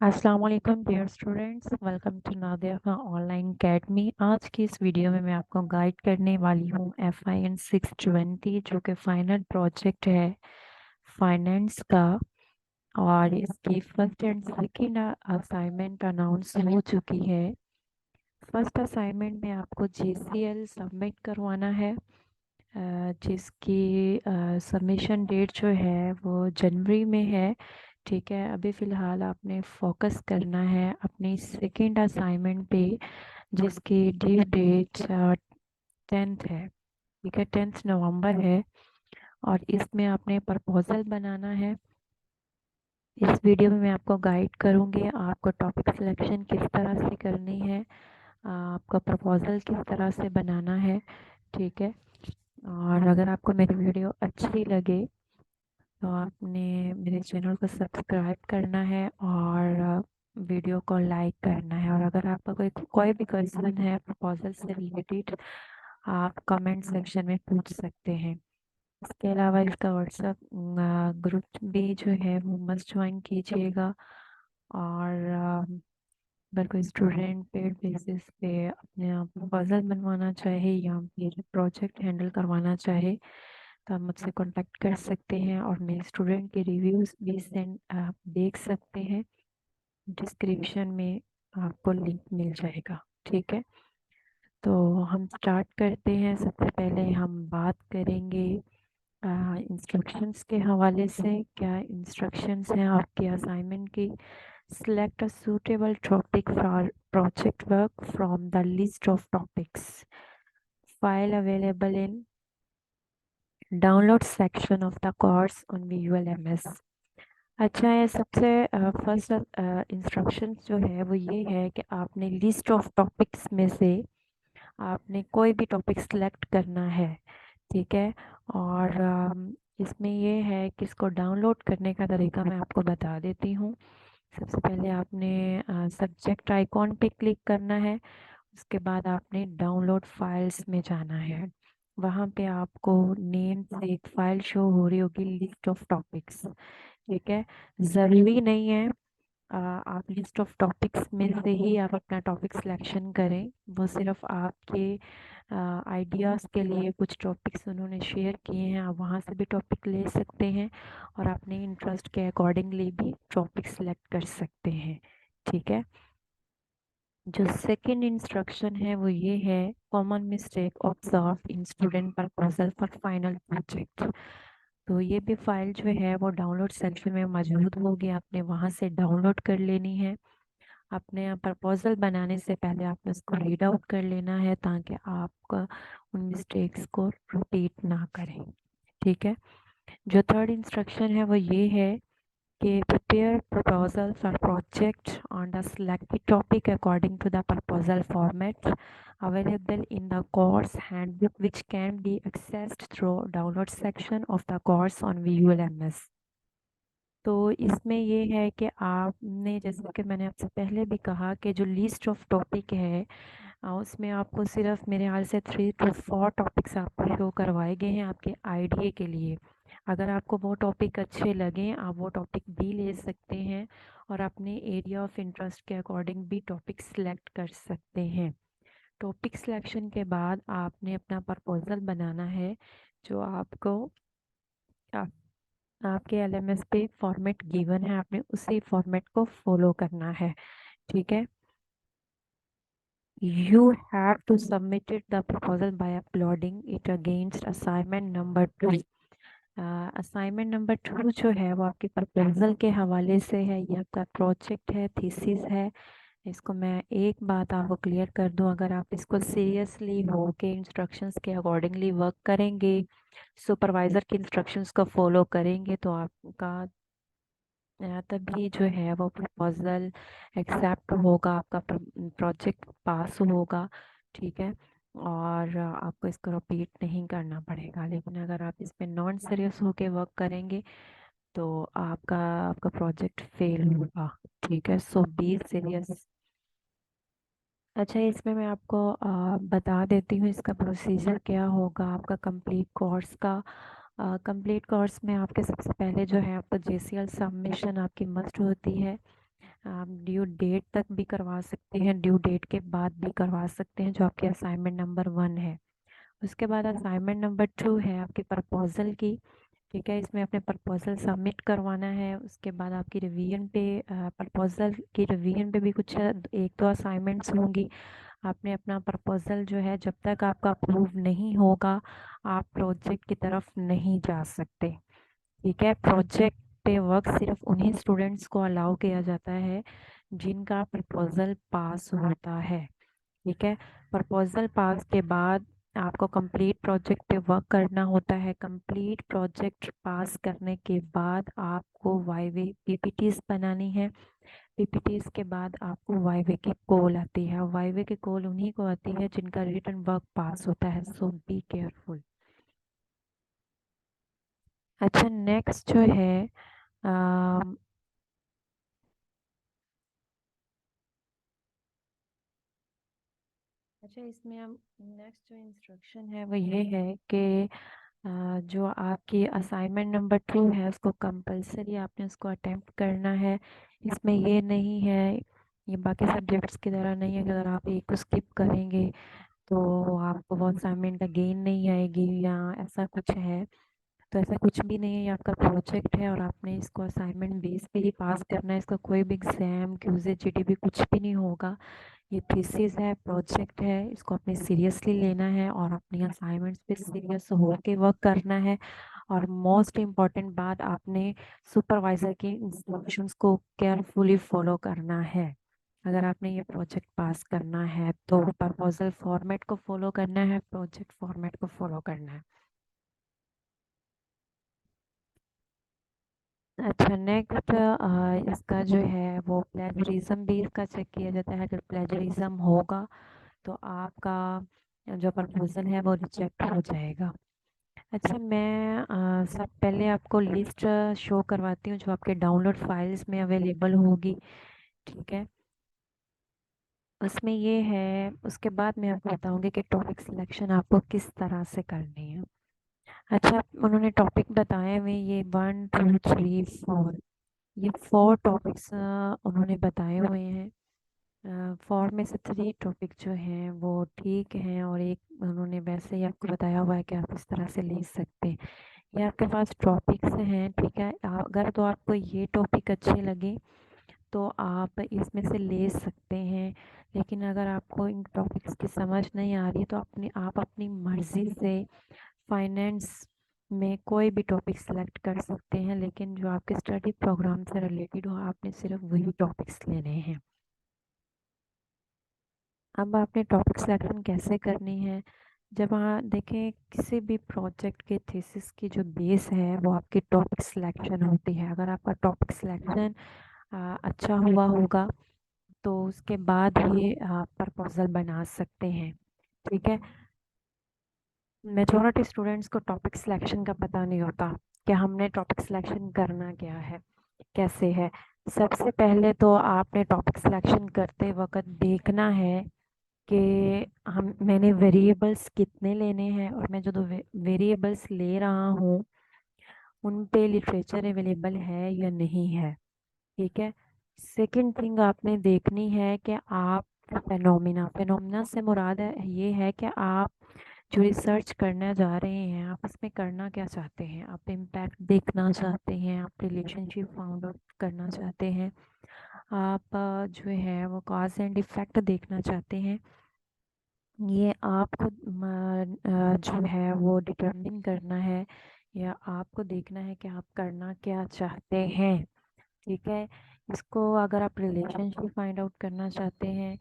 अस्सलाम वालेकुम dear students, welcome to Nadia online academy. आज की इस वीडियो में मैं आपको गाइड करने वाली हूँ FIN 620 जो कि फाइनल प्रोजेक्ट है फाइनेंस का। और इसकी first and second assignment announce हो चुकी है। फर्स्ट असाइनमेंट में आपको JCL सबमिट करवाना है, जिसकी सबमिशन डेट जो है वो जनवरी में है। ठीक है, अभी फ़िलहाल आपने फोकस करना है अपनी सेकेंड असाइनमेंट पे, जिसकी ड्यू डेट 10th है। ठीक है, 10th नवंबर है। और इसमें आपने प्रपोजल बनाना है। इस वीडियो में मैं आपको गाइड करूँगी आपको टॉपिक सिलेक्शन किस तरह से करनी है, आपका प्रपोजल किस तरह से बनाना है। ठीक है, और अगर आपको मेरी वीडियो अच्छी लगे तो आपने मेरे चैनल को सब्सक्राइब करना है और वीडियो को लाइक करना है। और अगर आपका कोई कोई भी क्वेश्चन है प्रपोजल से रिलेटेड, आप कमेंट सेक्शन में पूछ सकते हैं। इसके अलावा इसका व्हाट्सएप ग्रुप भी जो है वो मस्ट ज्वाइन कीजिएगा। और अगर कोई स्टूडेंट पेड बेसिस पे अपने आप प्रपोजल बनवाना चाहे या फिर प्रोजेक्ट हैंडल करवाना चाहे तो आप मुझसे कांटेक्ट कर सकते हैं। और मेरे स्टूडेंट के रिव्यूज़ भी सेंड आप देख सकते हैं, डिस्क्रिप्शन में आपको लिंक मिल जाएगा। ठीक है, तो हम स्टार्ट करते हैं। सबसे पहले हम बात करेंगे इंस्ट्रक्शंस के हवाले से। क्या इंस्ट्रक्शंस हैं आपके असाइनमेंट की? Select a suitable topic for project work from the list of topics. File available in download section of the course on VULMS। अच्छा है, सबसे फर्स्ट इंस्ट्रक्शन जो है वो ये है कि आपने लिस्ट ऑफ टॉपिक्स में से आपने कोई भी टॉपिक सिलेक्ट करना है। ठीक है, और इसमें ये है कि इसको डाउनलोड करने का तरीका मैं आपको बता देती हूँ। सबसे पहले आपने सब्जेक्ट आइकॉन पे क्लिक करना है। उसके बाद आपने डाउनलोड फाइल्स में जाना है। वहाँ पे आपको नेम से एक फ़ाइल शो हो रही होगी, लिस्ट ऑफ टॉपिक्स। ठीक है, ज़रूरी नहीं है आप लिस्ट ऑफ टॉपिक्स में से ही आप अपना टॉपिक सिलेक्शन करें। वो सिर्फ आपके आइडियाज़ के लिए कुछ टॉपिक्स उन्होंने शेयर किए हैं, आप वहाँ से भी टॉपिक ले सकते हैं और अपने इंटरेस्ट के अकॉर्डिंगली भी टॉपिक सिलेक्ट कर सकते हैं। ठीक है, जो सेकंड इंस्ट्रक्शन है वो ये है, common mistake observe in student proposal for final project. तो ये भी फाइल जो है वो डाउनलोड सेक्शन में मौजूद होगी, आपने वहाँ से डाउनलोड कर लेनी है। अपने प्रपोजल बनाने से पहले आपने उसको रीड आउट कर लेना है ताकि आप उन मिस्टेक्स को रिपीट ना करें। ठीक है, जो थर्ड इंस्ट्रक्शन है वो ये है कि prepare proposal for project on the selected topic according to the proposal format available in the course handbook, which can be accessed through download section of the course on VULMS। तो इसमें ये है कि आपने, जैसे कि मैंने आपसे पहले भी कहा, कि जो लिस्ट ऑफ टॉपिक है उसमें आपको सिर्फ मेरे ख्याल से 3 to 4 टॉपिक्स आपको शो करवाए गए हैं आपके आईडिया के लिए। अगर आपको वो टॉपिक अच्छे लगें आप वो टॉपिक भी ले सकते हैं और अपने एरिया ऑफ इंटरेस्ट के अकॉर्डिंग भी टॉपिक सिलेक्ट कर सकते हैं। टॉपिक सिलेक्शन के बाद आपने अपना प्रपोजल बनाना है, जो आपको आपके LMS पे फॉर्मेट गिवन है, आपने उसी फॉर्मेट को फॉलो करना है। ठीक है, you have to submit the proposal by uploading it against assignment number 2। Assignment number 2 जो है वो आपके प्रपोजल के हवाले से है, ये आपका प्रोजेक्ट है, थीसिस है। इसको मैं एक बात आपको क्लियर कर दूं, अगर आप इसको सीरियसली हो के इंस्ट्रक्शंस के अकॉर्डिंगली वर्क करेंगे, सुपरवाइज़र के इंस्ट्रक्शंस को फॉलो करेंगे तो आपका तभी जो है वो प्रपोजल एक्सेप्ट होगा, आपका प्रोजेक्ट पास होगा। ठीक है, और आपको इसको रिपीट नहीं करना पड़ेगा। लेकिन अगर आप इस पे नॉन सीरियस होके वर्क करेंगे तो आपका आपका प्रोजेक्ट फेल होगा। ठीक है, सो बी सीरियस। अच्छा, इसमें मैं आपको बता देती हूँ इसका प्रोसीजर क्या होगा आपका कंप्लीट कोर्स का। कंप्लीट कोर्स में आपके सबसे पहले जो है आपको JCL सबमिशन आपकी मस्ट होती है। आप ड्यू डेट तक भी करवा सकते हैं, ड्यू डेट के बाद भी करवा सकते हैं, जो आपके असाइनमेंट नंबर 1 है। उसके बाद असाइनमेंट नंबर 2 है आपके प्रपोजल की। ठीक है, इसमें अपने प्रपोजल सबमिट करवाना है। उसके बाद आपकी रिवीजन पे प्रपोजल की रिवीजन पे भी कुछ एक दो असाइनमेंट्स होंगी। आपने अपना प्रपोजल जो है, जब तक आपका अप्रूव नहीं होगा आप प्रोजेक्ट की तरफ नहीं जा सकते। ठीक है, प्रोजेक्ट पे वर्क सिर्फ उन्हीं स्टूडेंट्स को अलाउ किया जाता है जिनका प्रपोजल पास होता है। ठीक है, प्रपोजल पास के बाद आपको कंप्लीट प्रोजेक्ट पे वर्क करना होता है। कंप्लीट प्रोजेक्ट पास करने के बाद आपको वाईवे पीपीटीज बनानी है। पीपीटीज के बाद आपको वाईवे की कॉल आती है। वाईवे की कॉल उन्हीं को आती है जिनका रिटन वर्क पास होता है। सो बी केयरफुल। अच्छा, नेक्स्ट जो है अम, अच्छा, इसमें हम नेक्स्ट जो इंस्ट्रक्शन है वो ये है कि जो आपकी असाइनमेंट नंबर 2 है उसको कंपलसरी आपने उसको अटेम्प्ट करना है। इसमें ये नहीं है, ये बाकी सब्जेक्ट्स की तरह नहीं है कि अगर आप एक को स्किप करेंगे तो आपको वो असाइनमेंट अगेन नहीं आएगी या ऐसा कुछ है। तो ऐसा कुछ भी नहीं है, ये आपका प्रोजेक्ट है और आपने इसको असाइनमेंट बेस पे ही पास करना है। इसका कोई भी एग्जाम क्यूजे जीडीबी कुछ भी नहीं होगा। ये थीसिस है, प्रोजेक्ट है, इसको आपने सीरियसली लेना है और अपनी असाइनमेंट्स पे सीरियस होकर वर्क करना है। और मोस्ट इम्पॉर्टेंट बात, आपने सुपरवाइजर की इंस्ट्रक्शंस को केयरफुली फॉलो करना है। अगर आपने ये प्रोजेक्ट पास करना है तो प्रपोजल फॉर्मेट को फॉलो करना है, प्रोजेक्ट फॉर्मेट को फॉलो करना है। अच्छा, नेक्स्ट इसका जो है वो प्लेजरिज्म भी इसका चेक किया जाता है। अगर प्लेजरिज्म होगा तो आपका जो प्रपोजल है वो रिजेक्ट हो जाएगा। अच्छा, मैं सब पहले आपको लिस्ट शो करवाती हूँ जो आपके डाउनलोड फाइल्स में अवेलेबल होगी। ठीक है, उसमें ये है, उसके बाद मैं आपको बताऊंगी कि टॉपिक सिलेक्शन आपको किस तरह से करनी है। अच्छा, उन्होंने टॉपिक बताए हुए ये 1 2 3 4, ये 4 टॉपिक्स उन्होंने बताए हुए हैं। 4 में से 3 टॉपिक जो हैं वो ठीक हैं और एक उन्होंने वैसे ही आपको बताया हुआ है कि आप इस तरह से ले सकते हैं। ये आपके पास टॉपिक्स हैं। ठीक है, अगर तो आपको ये टॉपिक अच्छे लगे तो आप इसमें से ले सकते हैं। लेकिन अगर आपको इन टॉपिक्स की समझ नहीं आ रही तो आप अपनी मर्ज़ी से फाइनेंस में कोई भी टॉपिक सेलेक्ट कर सकते हैं, लेकिन जो आपके स्टडी प्रोग्राम से रिलेटेड हो आपने सिर्फ वही टॉपिक्स लेने हैं। अब आपने टॉपिक सिलेक्शन कैसे करनी है, जब आप देखें किसी भी प्रोजेक्ट के थीसिस की जो बेस है वो आपकी टॉपिक सिलेक्शन होती है। अगर आपका टॉपिक सिलेक्शन अच्छा हुआ होगा तो उसके बाद ही आप प्रपोजल बना सकते हैं। ठीक है, मेजॉरिटी स्टूडेंट्स को टॉपिक सिलेक्शन का पता नहीं होता कि हमने टॉपिक सिलेक्शन करना क्या है, कैसे है। सबसे पहले तो आपने टॉपिक सिलेक्शन करते वक्त देखना है कि हम मैंने वेरिएबल्स कितने लेने हैं और मैं जो दो वेरिएबल्स ले रहा हूँ उन पे लिटरेचर अवेलेबल है या नहीं है। ठीक है, सेकंड थिंग आपने देखनी है कि आप फेनोमिना फेनोमिना से मुराद है ये है कि आप जो रिसर्च करना जा रहे हैं आप इसमें करना क्या चाहते हैं। आप इम्पैक्ट देखना चाहते हैं, आप रिलेशनशिप फाउंड आउट करना चाहते हैं, आप जो है वो कॉज एंड इफ़ेक्ट देखना चाहते हैं। ये आपको जो है वो डिटरमिन करना है या आपको देखना है कि आप करना क्या चाहते हैं। ठीक है, इसको अगर आप रिलेशनशिप फाइंड आउट करना चाहते हैं,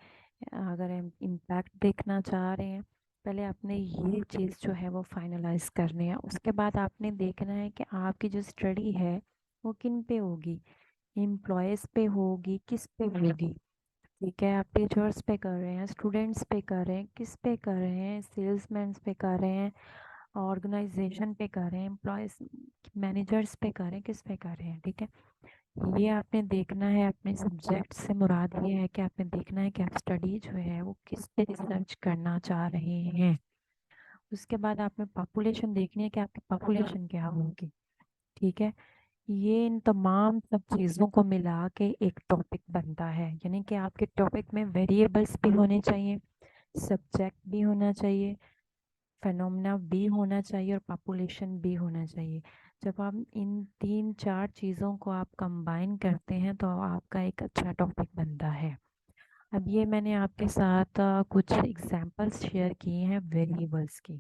अगर इम्पैक्ट देखना चाह रहे हैं, पहले आपने ये चीज़ जो है वो फाइनलाइज करनी है। उसके बाद आपने देखना है कि आपकी जो स्टडी है वो किन पे होगी, एम्प्लॉयज़ पे होगी, किस पे होगी। ठीक है, आप टीचर्स पे कर रहे हैं, स्टूडेंट्स पे कर रहे हैं, किस पे कर रहे हैं, सेल्समैन पे कर रहे हैं, ऑर्गेनाइजेशन पे कर रहे हैं, एम्प्लॉयज़ मैनेजर्स पे कर रहे हैं, किस पे कर रहे हैं। ठीक है, ये आपने देखना है। अपने सब्जेक्ट से मुराद ये है कि आपने देखना है कि आप स्टडी जो है वो किस पे रिसर्च करना चाह रहे हैं। उसके बाद आपने पॉपुलेशन देखनी है कि आपकी पॉपुलेशन क्या होगी। ठीक है, ये इन तमाम सब चीज़ों को मिला के एक टॉपिक बनता है, यानी कि आपके टॉपिक में वेरिएबल्स भी होने चाहिए, सब्जेक्ट भी होना चाहिए, फेनोमेना भी होना चाहिए और पॉपुलेशन भी होना चाहिए। जब आप इन 3-4 चीज़ों को आप कंबाइन करते हैं तो आपका एक अच्छा टॉपिक बनता है। अब ये मैंने आपके साथ कुछ एग्जांपल्स शेयर किए हैं वेरिएबल्स की,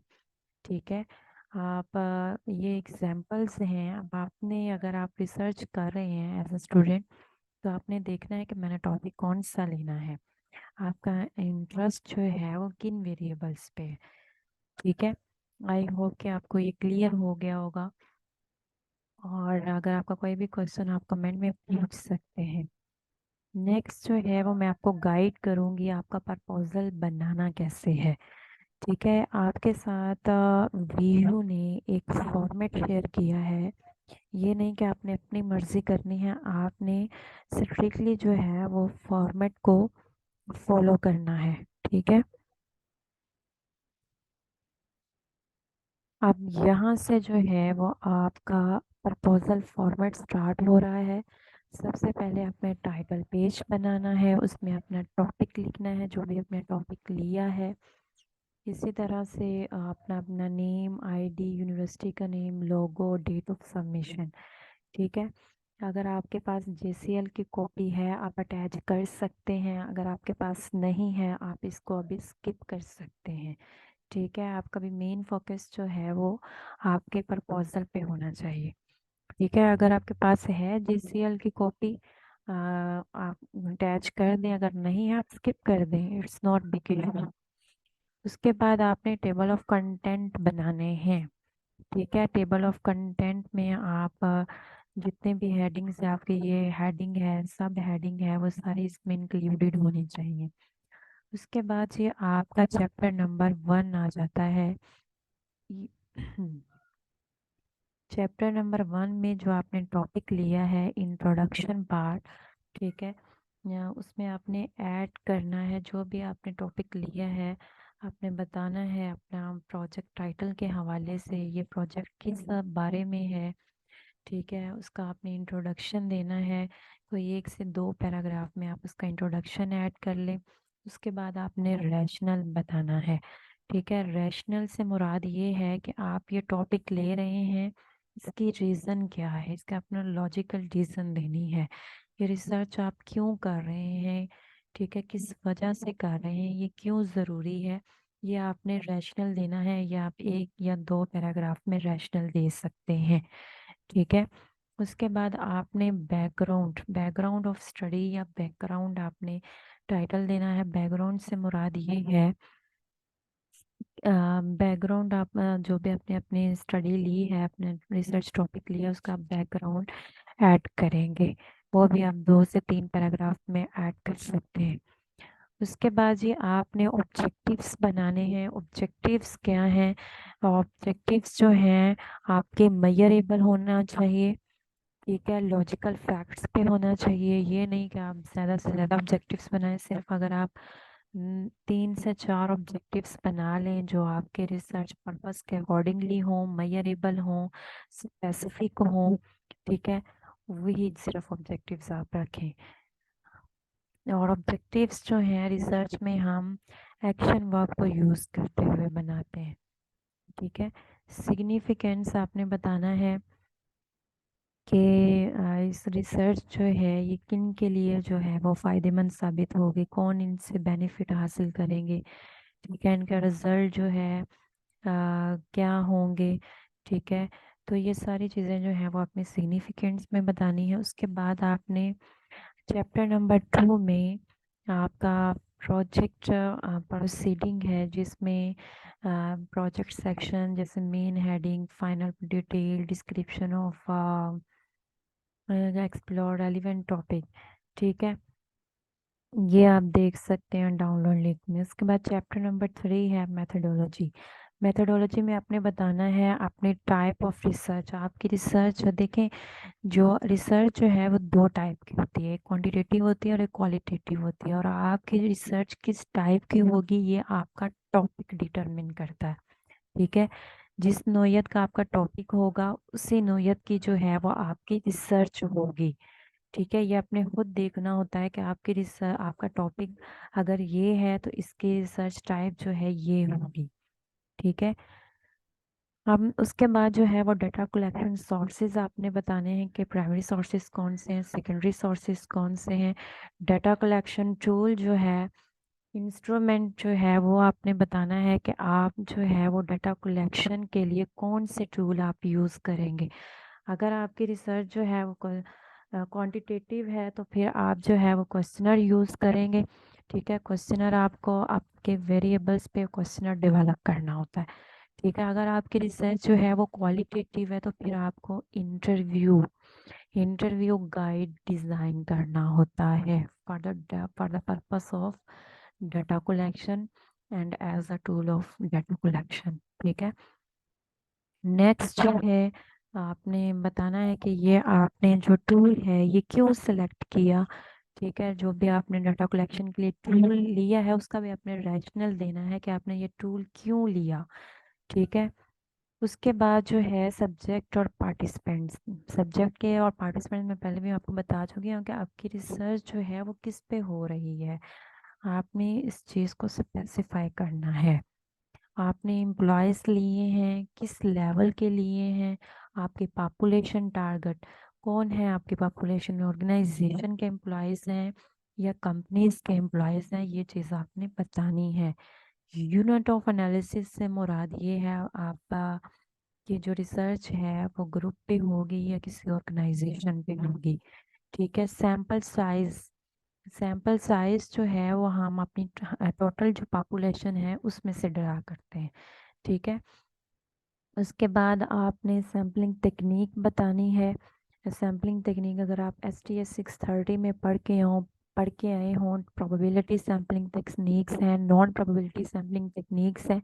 ठीक है। आप ये एग्जांपल्स हैं। अब आपने, अगर आप रिसर्च कर रहे हैं एज अ स्टूडेंट, तो आपने देखना है कि मैंने टॉपिक कौन सा लेना है, आपका इंटरेस्ट जो है वो किन वेरिएबल्स पे है, ठीक है। आई होप कि आपको ये क्लियर हो गया होगा, और अगर आपका कोई भी क्वेश्चन आप कमेंट में पूछ सकते हैं। नेक्स्ट जो है वो मैं आपको गाइड करूँगी आपका प्रपोजल बनाना कैसे है, ठीक है। आपके साथ वीयू ने एक फॉर्मेट शेयर किया है। ये नहीं कि आपने अपनी मर्ज़ी करनी है, आपने स्ट्रिक्टली जो है वो फॉर्मेट को फॉलो करना है, ठीक है। अब यहाँ से जो है वो आपका प्रपोजल फॉर्मेट स्टार्ट हो रहा है। सबसे पहले आपने टाइटल पेज बनाना है, उसमें अपना टॉपिक लिखना है, जो भी आपने टॉपिक लिया है। इसी तरह से अपना अपना नेम, आईडी, यूनिवर्सिटी का name, logo, date of submission, ठीक है। अगर आपके पास जेसीएल की कॉपी है आप अटैच कर सकते हैं, अगर आपके पास नहीं है आप इसको अभी स्किप कर सकते हैं, ठीक है। आपका भी मेन फोकस जो है वो आपके प्रपोजल पे होना चाहिए, ठीक है। अगर आपके पास है जेसीएल की कॉपी आप अटैच कर दें, अगर नहीं है आप स्किप कर दें, इट्स नॉट बिग इशू। उसके बाद आपने टेबल ऑफ कंटेंट बनाने हैं, ठीक है। टेबल ऑफ कंटेंट में आप जितने भी हेडिंग्स है आपके, ये हेडिंग है, सब हेडिंग है, वो सारी इसमें इंक्लूडेड होनी चाहिए। उसके बाद ये आपका चैप्टर नंबर 1 आ जाता है। चैप्टर नंबर 1 में जो आपने टॉपिक लिया है इंट्रोडक्शन पार्ट, ठीक है, या उसमें आपने ऐड करना है जो भी आपने टॉपिक लिया है। आपने बताना है अपना प्रोजेक्ट टाइटल के हवाले से ये प्रोजेक्ट किस बारे में है, ठीक है। उसका आपने इंट्रोडक्शन देना है, कोई 1 से 2 पैराग्राफ में आप उसका इंट्रोडक्शन ऐड कर लें। उसके बाद आपने रैशनल बताना है, ठीक है। रैशनल से मुराद ये है कि आप ये टॉपिक ले रहे हैं, इसकी रीज़न क्या है, इसका अपना लॉजिकल रीज़न देनी है। ये रिसर्च आप क्यों कर रहे हैं, ठीक है, किस वजह से कर रहे हैं, ये क्यों ज़रूरी है, ये आपने रैशनल देना है, या आप 1 या 2 पैराग्राफ में रैशनल दे सकते हैं, ठीक है। उसके बाद आपने बैकग्राउंड, बैकग्राउंड ऑफ स्टडी या बैकग्राउंड आपने टाइटल देना है। बैकग्राउंड से मुराद ये है, बैकग्राउंड आप जो भी आपने अपनी स्टडी ली है, अपने रिसर्च टॉपिक लिया, उसका बैकग्राउंड ऐड करेंगे, वो भी आप 2 से 3 पैराग्राफ में ऐड कर सकते हैं। उसके बाद ये आपने ऑब्जेक्टिव्स बनाने हैं। ऑब्जेक्टिव्स क्या हैं? ऑब्जेक्टिव्स जो हैं आपके मेजरेबल होना चाहिए, ठीक है, लॉजिकल फैक्ट्स पे होना चाहिए। ये नहीं कि आप ज़्यादा से ज़्यादा ऑब्जेक्टिव्स बनाएं, सिर्फ अगर आप 3 से 4 ऑब्जेक्टिव्स बना लें जो आपके रिसर्च पर्पस के अकॉर्डिंगली हों, मेजरेबल हों, स्पेसिफिक हों, ठीक है, वही सिर्फ ऑब्जेक्टिव्स आप रखें। और ऑब्जेक्टिव्स जो हैं रिसर्च में हम एक्शन वर्ब को यूज़ करते हुए बनाते हैं, ठीक है। सिग्निफिकेंस आपने बताना है कि इस रिसर्च जो है ये किन के लिए जो है वो फ़ायदेमंद साबित होगी, कौन इनसे बेनिफिट हासिल करेंगे, ठीक है, इनका रिज़ल्ट जो है क्या होंगे, ठीक है। तो ये सारी चीज़ें जो हैं वो अपने सिग्निफिकेंट्स में बतानी है। उसके बाद आपने चैप्टर नंबर 2 में आपका प्रोजेक्ट प्रोसीडिंग है, जिसमें प्रोजेक्ट सेक्शन जैसे main heading, final detail, description of explore relevant topic, ठीक है, ये आप देख सकते हैं डाउनलोड लिंक में। उसके बाद चैप्टर नंबर 3 है मेथडोलॉजी। मेथडोलॉजी में आपने बताना है अपने टाइप ऑफ रिसर्च, आपकी रिसर्च देखें, जो रिसर्च जो है वो 2 टाइप की होती है, एक क्वांटिटेटिव होती है और एक क्वालिटेटिव होती है, और आपकी रिसर्च किस टाइप की होगी ये आपका टॉपिक डिटरमिन करता है, ठीक है। जिस नोयत का आपका टॉपिक होगा उसी नोयत की जो है वो आपकी रिसर्च होगी। ठीक है, ये आपने खुद देखना होता है कि आपकी रिसर्च, आपका टॉपिक अगर ये है तो इसकी रिसर्च टाइप जो है ये होगी। ठीक है, हम उसके बाद जो है वो डाटा कलेक्शन सोर्सेज आपने बताने हैं कि प्राइमरी सोर्सेज कौन से हैं, सेकेंडरी सोर्सेज कौन से हैं। डाटा कलेक्शन टूल जो है, इंस्ट्रूमेंट जो है वो आपने बताना है कि आप जो है वो डाटा कलेक्शन के लिए कौन से टूल आप यूज़ करेंगे। अगर आपकी रिसर्च जो है वो क्वांटिटेटिव है तो फिर आप जो है वो क्वेश्चनर यूज़ करेंगे। ठीक है, क्वेश्चनर आपको आपके वेरिएबल्स पे क्वेश्चनर डेवलप करना होता है। ठीक है, अगर आपकी रिसर्च जो है वो क्वालिटेटिव है तो फिर आपको इंटरव्यू गाइड डिज़ाइन करना होता है for the purpose of data collection and as a tool of data collection. ठीक है, नेक्स्ट जो है आपने बताना है कि ये आपने जो टूल है ये क्यों सेलेक्ट किया। ठीक है, जो भी आपने डाटा कलेक्शन के लिए टूल लिया है उसका भी आपने रैशनल देना है कि आपने ये टूल क्यों लिया। ठीक है, उसके बाद जो है सब्जेक्ट और पार्टिसिपेंट्स, सब्जेक्ट के और पार्टिसिपेंट में पहले भी आपको बता चुकी हूँ कि आपकी रिसर्च जो है वो किस पे हो रही है। आपने इस चीज़ को स्पेसिफाई करना है। आपने एम्प्लॉयज़ लिए हैं, किस लेवल के लिए हैं, आपके पॉपुलेशन टारगेट कौन है, आपकी पॉपुलेशन में ऑर्गेनाइजेशन के एम्प्लॉयज़ हैं या कंपनीज के एम्प्लॉयज़ हैं, ये चीज़ आपने बतानी है। यूनिट ऑफ एनालिसिस से मुराद ये है आपका कि जो रिसर्च है वो ग्रुप पे होगी या किसी ऑर्गेनाइजेशन पे होगी। ठीक है, सैंपल साइज जो है वो हम अपनी टोटल जो पॉपुलेशन है उसमें से ड्रा करते हैं। ठीक है, उसके बाद आपने सैम्पलिंग टेक्निक बतानी है। सैम्पलिंग टेक्निक अगर आप STS 630 में पढ़ के आए हों, प्रोबेबिलिटी सैम्पलिंग टेक्निक्स हैं, नॉन प्रोबेबिलिटी सैम्पलिंग टेक्निक्स हैं।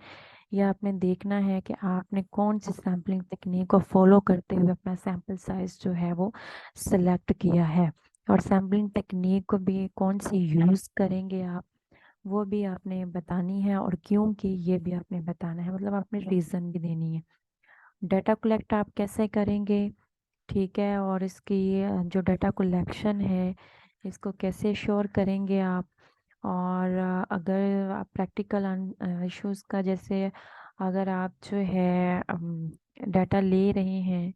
यह आपने देखना है कि आपने कौन सी सैम्पलिंग टेक्निक को फॉलो करते हुए अपना सैम्पल साइज जो है वो सिलेक्ट किया है, और सैम्पलिंग टेक्निक को भी कौन सी यूज़ करेंगे आप वो भी आपने बतानी है, और क्यों कि ये भी आपने बताना है, मतलब आपने रीज़न भी देनी है। डाटा कलेक्ट आप कैसे करेंगे। ठीक है, और इसकी जो डाटा कलेक्शन है इसको कैसे श्योर करेंगे आप। और अगर आप प्रैक्टिकल इश्यूज़ का, जैसे अगर आप जो है डाटा ले रहे हैं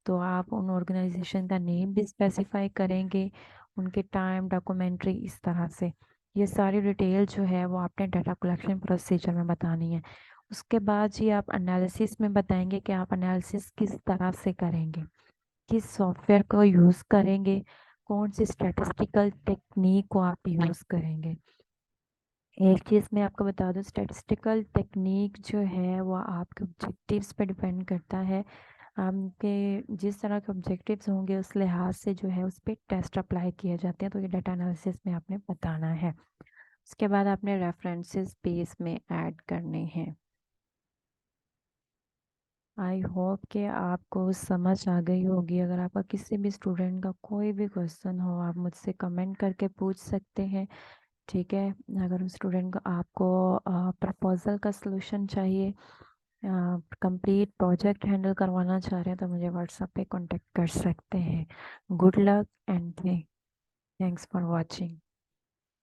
तो आप उन ऑर्गेनाइजेशन का नेम भी स्पेसिफाई करेंगे, उनके टाइम, डॉक्यूमेंट्री, इस तरह से ये सारी डिटेल जो है वो आपने डाटा कलेक्शन प्रोसीजर में बतानी है। उसके बाद जी आप एनालिसिस में बताएंगे कि आप एनालिसिस किस तरह से करेंगे, किस सॉफ्टवेयर को यूज़ करेंगे, कौन सी स्टैटिस्टिकल टेक्निक को आप यूज़ करेंगे। एक चीज़ मैं आपको बता दूं, स्टैटिस्टिकल टेक्निक जो है वो आपके ऑब्जेक्टिव्स पे डिपेंड करता है। आपके जिस तरह के ऑब्जेक्टिव्स होंगे उस लिहाज से जो है उस पर टेस्ट अप्लाई किए जाते हैं, तो ये डाटा एनालिसिस में आपने बताना है। उसके बाद आपने रेफरेंसेस पेज में ऐड करने हैं। आई होप कि आपको समझ आ गई होगी। अगर आपका किसी भी स्टूडेंट का कोई भी क्वेश्चन हो आप मुझसे कमेंट करके पूछ सकते हैं। ठीक है, अगर उस स्टूडेंट को आपको प्रपोज़ल का सलूशन चाहिए, कंप्लीट प्रोजेक्ट हैंडल करवाना चाह रहे हैं तो मुझे व्हाट्सएप पे कांटेक्ट कर सकते हैं। Good luck and thanks for watching.